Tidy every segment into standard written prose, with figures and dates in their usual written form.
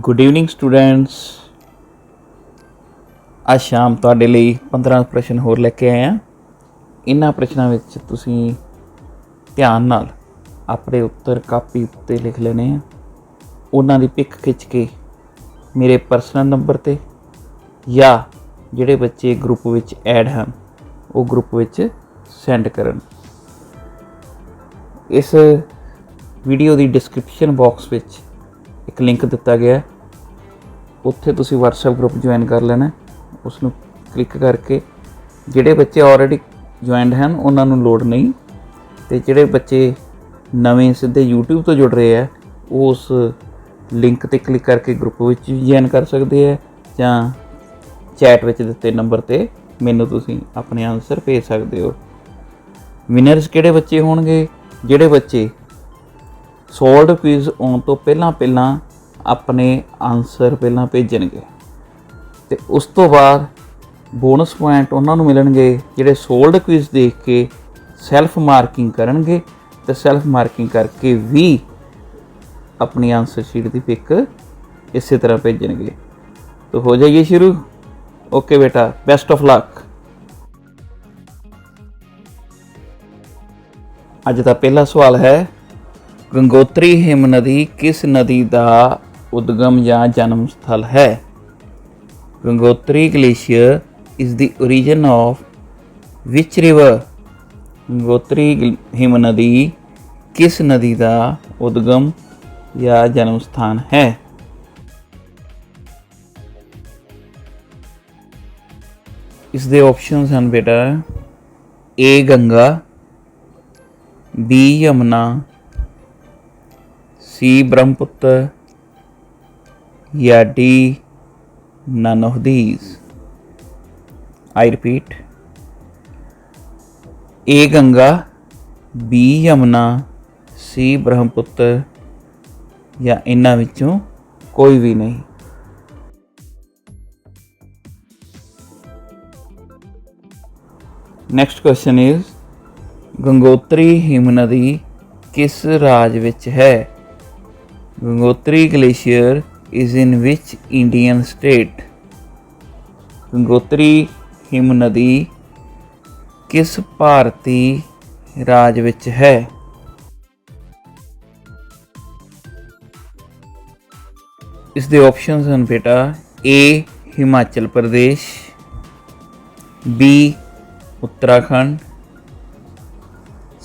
Good evening students. आज शाम ਤੁਹਾਡੇ ਲਈ 15 ਪ੍ਰਸ਼ਨ ਹੋਰ ਲੈ ਕੇ ਆਏ ਹਾਂ। ਇਹਨਾਂ ਪ੍ਰਸ਼ਨਾਂ ਵਿੱਚ ਤੁਸੀਂ ਧਿਆਨ ਨਾਲ ਆਪਣੇ ਉੱਤਰ ਕਾਪੀ ਉੱਤੇ ਲਿਖ ਲੈਣੇ ਆ। ਉਹਨਾਂ ਦੀ ਪਿਕ ਖਿੱਚ ਕੇ ਮੇਰੇ ਪਰਸਨਲ ਨੰਬਰ 'ਤੇ ਜਾਂ ਜਿਹੜੇ ਬੱਚੇ ਗਰੁੱਪ ਵਿੱਚ ਐਡ ਹਨ ਉਹ ਗਰੁੱਪ ਵਿੱਚ ਸੈਂਡ ਕਰਨ। ਇਸ ਵੀਡੀਓ ਦੀ ਡਿਸਕ੍ਰਿਪਸ਼ਨ ਬਾਕਸ ਵਿੱਚ ਇੱਕ ਲਿੰਕ ਦਿੱਤਾ ਗਿਆ, ਉੱਥੇ ਤੁਸੀਂ WhatsApp ਗਰੁੱਪ ਜੁਆਇਨ ਕਰ ਲੈਣਾ। ਉਸ ਨੂੰ ਕਲਿੱਕ ਕਰਕੇ ਜਿਹੜੇ ਬੱਚੇ ਆਲਰੇਡੀ ਜੁਆਇਨਡ ਹਨ ਉਹਨਾਂ ਨੂੰ ਲੋੜ ਨਹੀਂ, ਅਤੇ ਜਿਹੜੇ ਬੱਚੇ ਨਵੇਂ ਸਿੱਧੇ YouTube ਤੋਂ ਜੁੜ ਰਹੇ ਹੈ ਉਹ ਉਸ ਲਿੰਕ 'ਤੇ ਕਲਿੱਕ ਕਰਕੇ ਗਰੁੱਪ ਵਿੱਚ ਵੀ ਜੁਆਇਨ ਕਰ ਸਕਦੇ ਹੈ, ਜਾਂ ਚੈਟ ਵਿੱਚ ਦਿੱਤੇ ਨੰਬਰ 'ਤੇ ਮੈਨੂੰ ਤੁਸੀਂ ਆਪਣੇ ਆਨਸਰ ਭੇਜ ਸਕਦੇ ਹੋ। ਵਿਨਰਸ ਕਿਹੜੇ ਬੱਚੇ ਹੋਣਗੇ? ਜਿਹੜੇ ਬੱਚੇ ਸੋਲਡ ਕੁਇਜ਼ ਆਉਣ ਤੋਂ ਪਹਿਲਾਂ ਆਪਣੇ ਆਨਸਰ ਪਹਿਲਾਂ ਭੇਜਣਗੇ, ਅਤੇ ਉਸ ਤੋਂ ਬਾਅਦ ਬੋਨਸ ਪੁਆਇੰਟ ਉਹਨਾਂ ਨੂੰ ਮਿਲਣਗੇ ਜਿਹੜੇ ਸੋਲਡ ਕੁਇਜ਼ ਦੇਖ ਕੇ ਸੈਲਫ ਮਾਰਕਿੰਗ ਕਰਨਗੇ, ਅਤੇ ਸੈਲਫ ਮਾਰਕਿੰਗ ਕਰਕੇ ਵੀ ਆਪਣੀ ਆਨਸਰ ਸ਼ੀਟ ਦੀ ਪਿਕ ਇਸੇ ਤਰ੍ਹਾਂ ਭੇਜਣਗੇ। ਤਾਂ ਹੋ ਜਾਈਏ ਸ਼ੁਰੂ। ਓਕੇ ਬੇਟਾ, ਬੈਸਟ ਆਫ ਲੱਕ। ਅੱਜ ਦਾ ਪਹਿਲਾ ਸਵਾਲ ਹੈ, ਗੰਗੋਤਰੀ ਹਿਮ ਨਦੀ ਕਿਸ ਨਦੀ ਦਾ ਉਦਗਮ ਜਾਂ ਜਨਮ ਸਥਲ ਹੈ? Gangotri glacier is the origin of which river? Gangotri ਹਿਮ ਨਦੀ ਕਿਸ ਨਦੀ ਦਾ ਉਦਗਮ ਜਾਂ ਜਨਮ ਸਥਾਨ ਹੈ? ਇਸ ਦੇ ਆਪਸ਼ਨਸ ਹਨ ਬੇਟਾ, ਏ ਗੰਗਾ, बी यमुना, सी ब्रह्मपुत्र, या D none of these. I repeat, A Ganga, B Yamuna, C Brahmaputra, या इन्हां विचों कोई भी नहीं। Next question is, Gangotri him नदी किस राज विच है? Gangotri glacier is in which Indian state? Gangotri him नदी किस भारती राज विच है? इस दे ऑप्शंस हैं बेटा, A Himachal Pradesh, B Uttarakhand,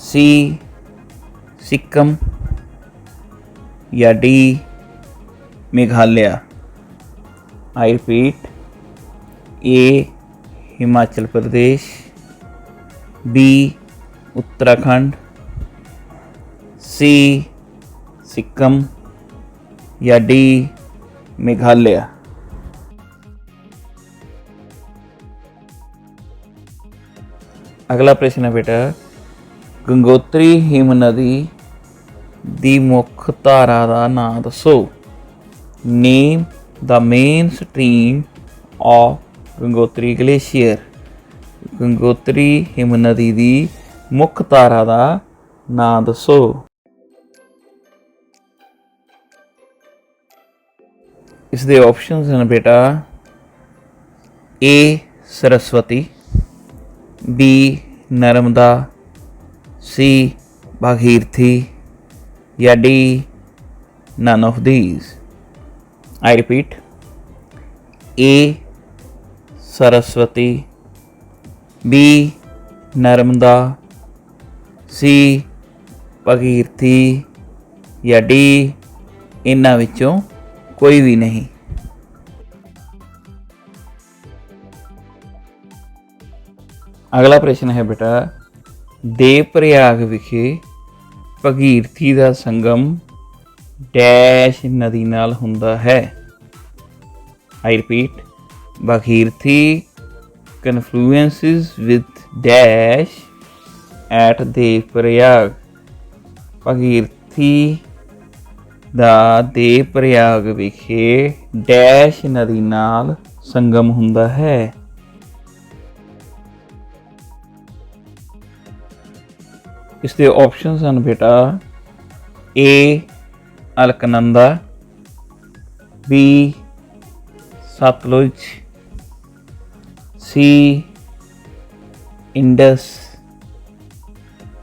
C Sikkim, या D Meghalaya. I repeat, A Himachal Pradesh, B Uttarakhand, C Sikkim, या डी मेघालय। अगला प्रश्न है बेटा, गंगोत्री हिम नदी दी मुख धारा का नाम दसो। Name the main stream of Gangotri glacier? Gangotri him नदी दी मुख धारा का नाम दसो। इस दे ऑप्शंस हैं बेटा, ए सरस्वती, बी नर्मदा, सी भागीरथी, या D none of these. I repeat, A Saraswati, B Narmada, C Bhagirathi, या डी इन्हां विचों कोई भी नहीं। अगला प्रश्न है बेटा, देव प्रयाग विखे भगीरथी का संगम डैश नदी नाल हुंदा है? I repeat, Bhagirathi confluences with dash at Dev Prayag. Bhagirathi दा देव प्रयाग विखे डैश नदी नाल संगम हुंदा है? इसके ऑप्शंस हैं बेटा, A Alaknanda, B Sutlej, C Indus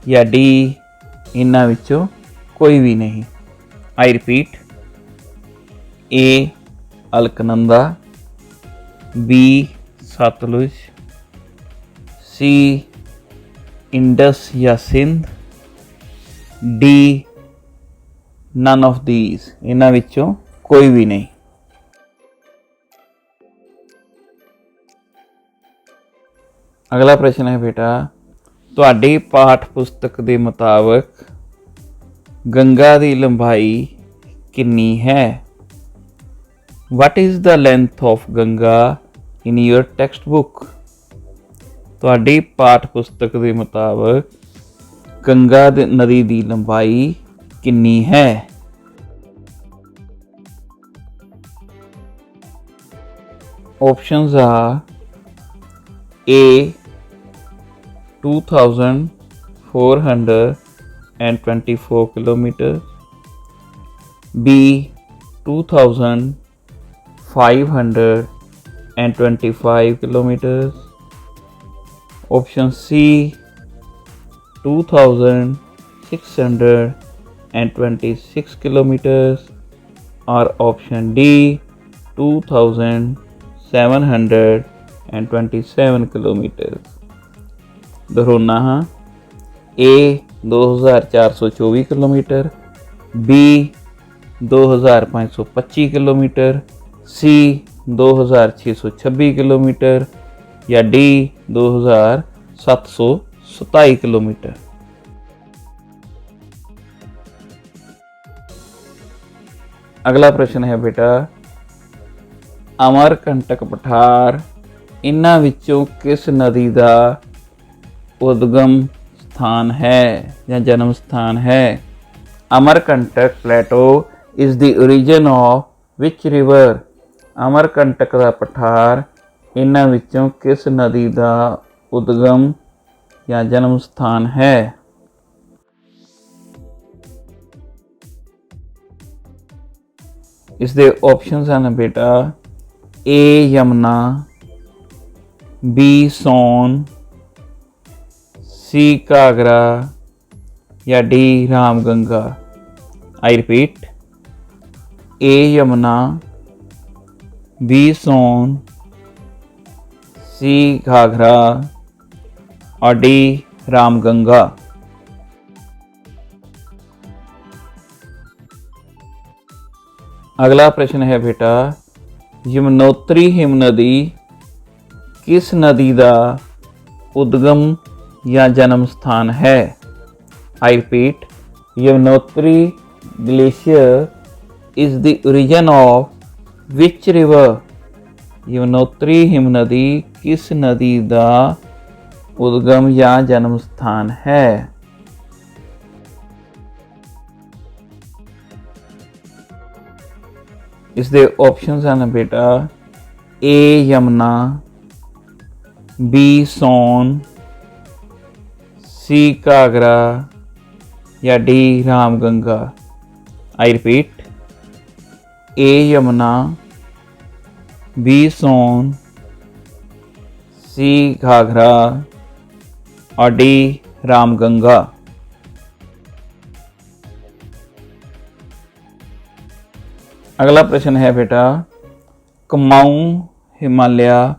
या डी इन्हां विचों कोई भी नहीं। I repeat, A Alaknanda, B Sutlej, C Indus या Sindh, D none of these इन्हां विचों कोई भी नहीं। अगला प्रश्न है बेटा, तुहाडी पाठ पुस्तक के मुताबिक गंगा की लंबाई कितनी है? What is the length of Ganga in your text book? तुहाडी पाठ पुस्तक के मुताबिक गंगा नदी की लंबाई कितनी है? Options are A 2424 kilometre, B 2525 kilometre, option C 2626 kilometre और ऑप्शन डी 2727 किलोमीटर। दोहराना हाँ, A 2424 kilometre, B 2525 kilometre, C 2626 kilometre या डी 2727 किलोमीटर। अगला प्रश्न है बेटा, अमरकंटक पठार इन्हां विचों किस नदी का उद्गम स्थान है या जन्म स्थान है? Amarkantak plateau is the origin of which river? Amarkantak का पठार इन्हां विचों किस नदी का उद्गम या जन्म स्थान है? इसके ऑप्शंस हैं बेटा, A Yamuna, B Son, C Ghaghara या D Ramganga. I repeat, A Yamuna, B Son, C Ghaghara और डी रामगंगा। अगला प्रश्न है बेटा, यमुनोत्री हिमनदी किस नदी का उद्गम या जन्म स्थान है? I repeat, Yamunotri glacier is the origin of which river? Yamunotri हिमनदी किस नदी का उद्गम या जन्म स्थान है? इसके ऑप्शंस हैं बेटा, A Yamuna, B Son, C Ghaghara या D Ramganga. I repeat, A Yamuna, B Son, C Ghaghara और डी रामगंगा। अगला प्रश्न है बेटा, कुमाऊं हिमालय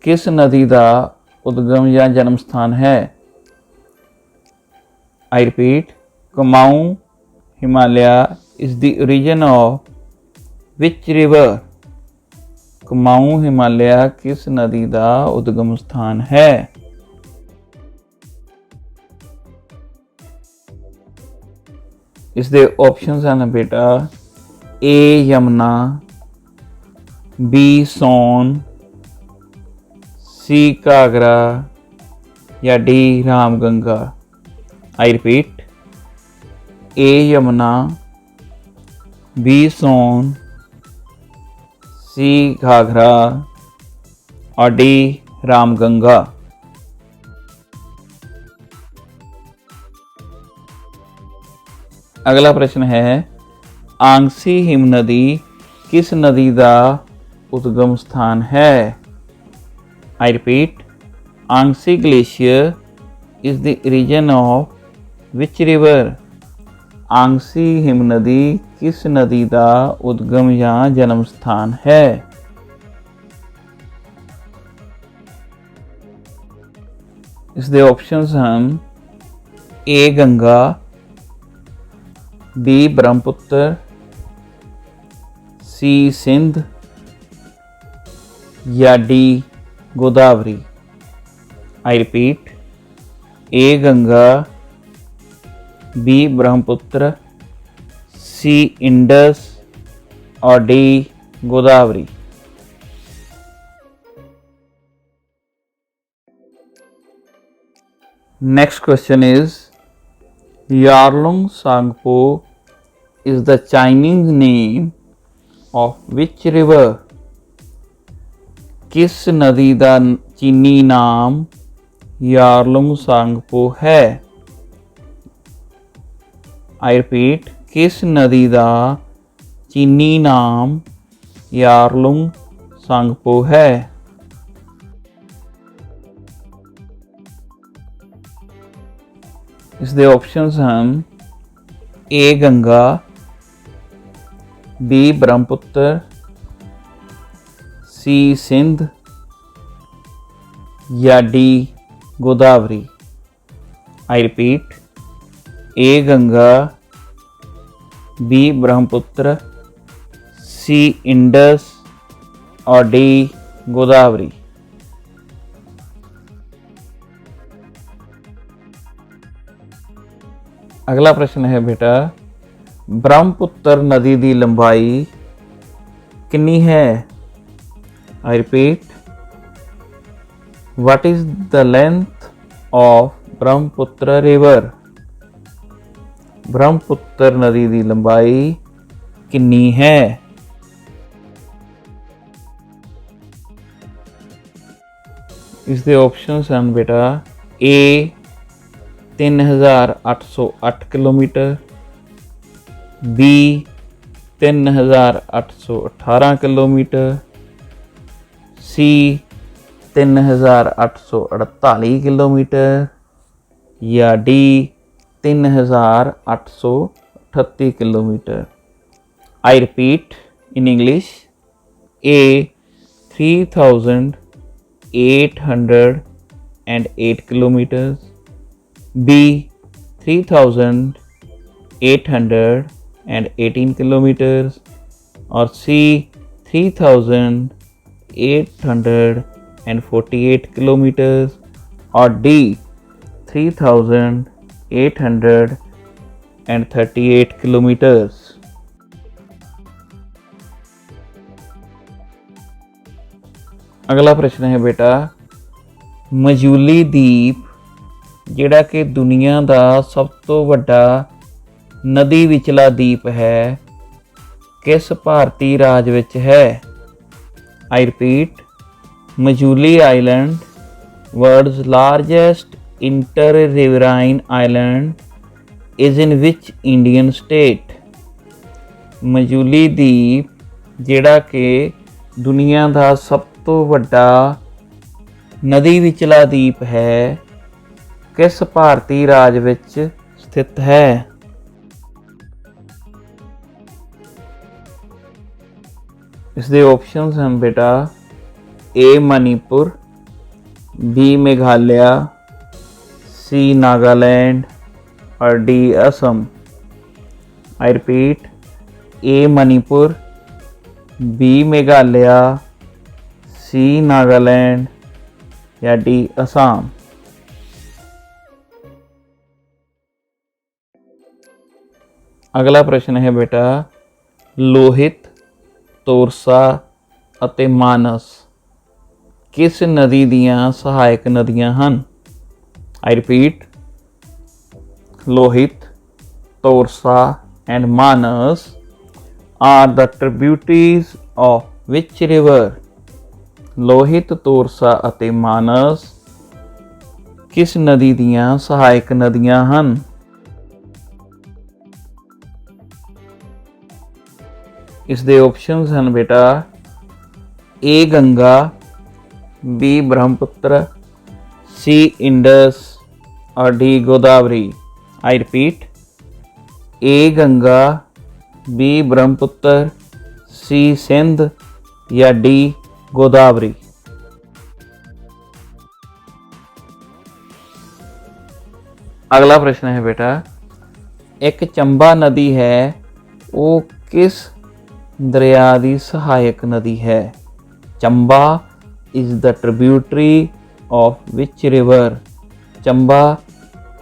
किस नदी का उद्गम या जन्म स्थान है? I repeat, Kumaon Himalaya is the origin of which river? Kumaon Himalaya किस नदी का उद्गम स्थान है? इसके ऑप्शंस हैं बेटा, A Yamuna, B Son, C Ghaghara या D Ramganga. I repeat, A Yamuna, B Son, C Ghaghara और डी रामगंगा। अगला प्रश्न है, आंगसी हिमनदी किस नदी का उद्गम स्थान है? I repeat, Angsi Glacier is the origin of which river? Angsi हिमनदी किस नदी का उद्गम या जन्म स्थान है? इसके ऑप्शंस हैं A Ganga, B Brahmaputra, C Sindh या D Godavari. I repeat, A Ganga, B Brahmaputra, C Indus और D Godavari. Next question is Yarlung Tsangpo is the Chinese name of which river? किस नदी का चीनी नाम यारलुंग सांगपो है? आई रिपीट, किस नदी का चीनी नाम यारलुंग सांगपो है? इसके ऑप्शंस हैं A Ganga, B Brahmaputra, C Sindh या D Godavari. I repeat, A Ganga, B Brahmaputra, C Indus और डी गोदावरी। अगला प्रश्न है बेटा, ब्रह्मपुत्र नदी की लंबाई कितनी है? I repeat, what is the length of Brahmaputra river? Brahmaputra नदी की लंबाई कितनी है? इसके ऑप्शंस हैं बेटा A 3808 kilometre, B 3818 kilometre, C 3848 kilometre या D 3838 kilometre. I repeat in English, A 3808 kilometres, B 3818 kilometres और सी 3848 किलोमीटर्स और डी 3838 किलोमीटर्स। अगला प्रश्न है बेटा, मजूली द्वीप जिहड़ा कि दुनिया का सब तो वड्डा नदी विचला द्वीप है, किस भारती राज विच है? I repeat, Majuli island, world's largest inter riverine island, is in which Indian state? Majuli द्वीप जिहड़ा कि दुनिया का सब तो वड्डा नदी विचला द्वीप है, किस भारती राज विच स्थित है? इसके ऑप्शंस हैं बेटा A Manipur, B Meghalaya, C Nagaland और D Assam. I repeat, A Manipur, B Meghalaya, C Nagaland या डी असम। अगला प्रश्न है बेटा, लोहित, तोरसा ਅਤੇ मानस किस नदी दियां सहायक नदियां ਹਨ? I repeat, Lohit, Torsa and Manas are the tributaries of which river? Lohit, Torsa ਅਤੇ मानस किस नदी दियां सहायक नदियां ਹਨ? ਇਸ ਦੇ ਆਪਸ਼ਨਸ ਹਨ ਬੇਟਾ A Ganga, B Brahmaputra, C Indus और D Godavari. I repeat, A Ganga, B Brahmaputra, C Sindh या D गोदावरी। अगला प्रश्न है बेटा, एक चंबा नदी है, वो किस दरिया की सहायक नदी है? Chamba is the tributary of which river? Chamba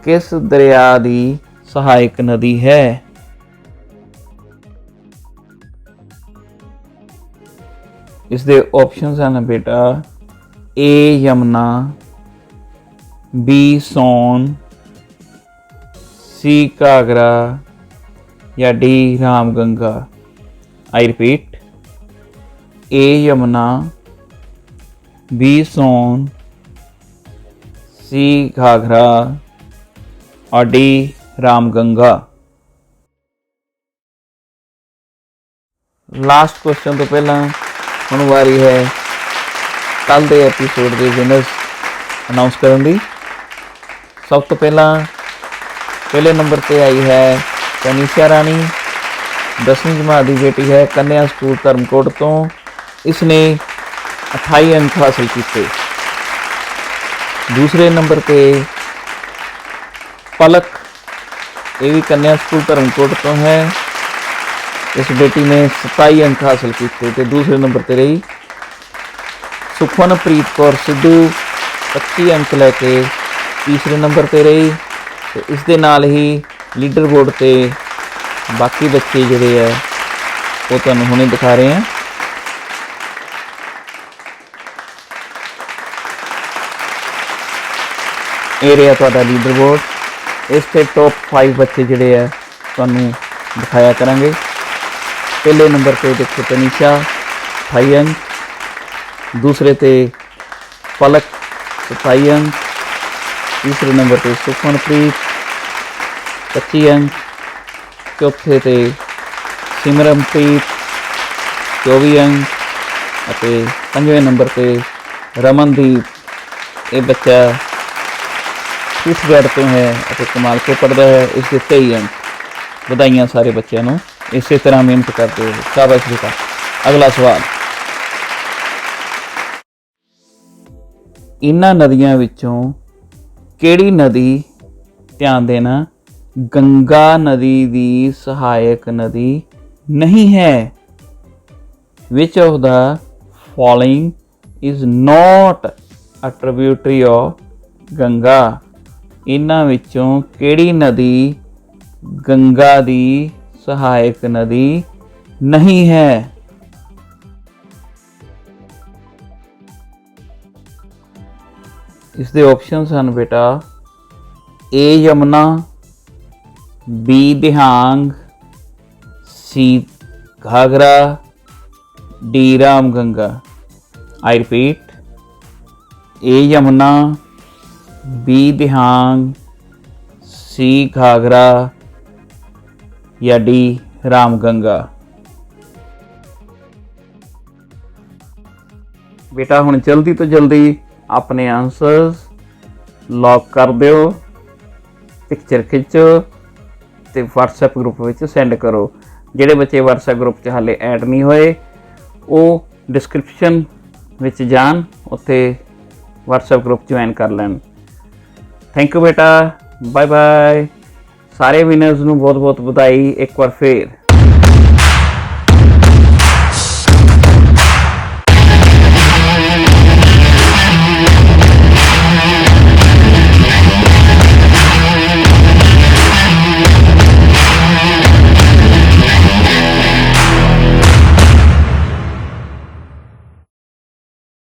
किस दरिया की सहायक नदी है? इसके ऑप्शंस हैं बेटा A Yamuna, B Son, C Ghaghara या D Ramganga. I repeat, A Yamuna, B Son, C Ghaghara और D रामगंगा। लास्ट क्वेश्चन तो पहला हुण वारी है कल के एपीसोड के विनर्स अनाउंस करने की। सब तो पहले नंबर पे आई है तनीषा रानी, 10वीं जमात की बेटी है, कन्या स्कूल धर्मकोट तो। इसने 28 अंक हासिल किए। दूसरे नंबर पे पलक, ये भी कन्या स्कूल धर्मकोट तो है, इस बेटी ने 27 अंक हासिल किए। तो दूसरे नंबर पर रही सुखमनप्रीत कौर सिद्धू, 25 अंक लैके तीसरे नंबर पर रही। तो इस दे नाल ही लीडर बोर्ड से बाकी बच्चे जोड़े है वो तुहानूं हुणे दिखा रहे हैं। ये रहा तुहाडा लीडर बोर्ड, इससे टॉप 5 बच्चे जोड़े है तुहानूं दिखाया करांगे। पहले नंबर पे देखो तनीषा 28 अंक, दूसरे ते पलक 27 अंक, तीसरे नंबर पे सुखमनप्रीत 25 अंक, चौथे ते सिमरनप्रीत 24 अंक, और 5वें नंबर पे रमनदीप, ये बच्चा छत्तीसगढ़ तो है और कमाल के पढ़ता है, इसके 23 अंक। बधाइयां सारे बच्चों को, इस तरह मेहनत करते हो, शाबाश बेटा। अगला सवाल, इन्हां नदियां विचों किहड़ी नदी, ध्यान देना, गंगा नदी की सहायक नदी नहीं है? Which of the following is not a tributary of Ganga? इन्हां विचों किहड़ी नदी गंगा की सहायक नदी नहीं है? इसके ऑप्शंस हैं बेटा A Yamuna, B Dihang, C Ghaghara, D Ramganga. I repeat, A Yamuna, B Dihang, C Ghaghara या D रामगंगा। बेटा हुण जल्दी तो जल्दी अपने आंसर्स लॉक कर दो, पिक्चर खिंचो तो व्हाट्सएप ग्रुप में सेंड करो। ਜਿਹੜੇ बच्चे व्हाट्सएप ग्रुप च हाले ऐड नहीं होए वो डिस्क्रिप्शन ਵਿੱਚ ਜਾਣ, ਉੱਥੇ व्हाट्सएप ग्रुप ज्वाइन कर लैन। थैंक यू बेटा, बाय बाय। सारे विनर्स ਨੂੰ बहुत बहुत बधाई एक बार फिर।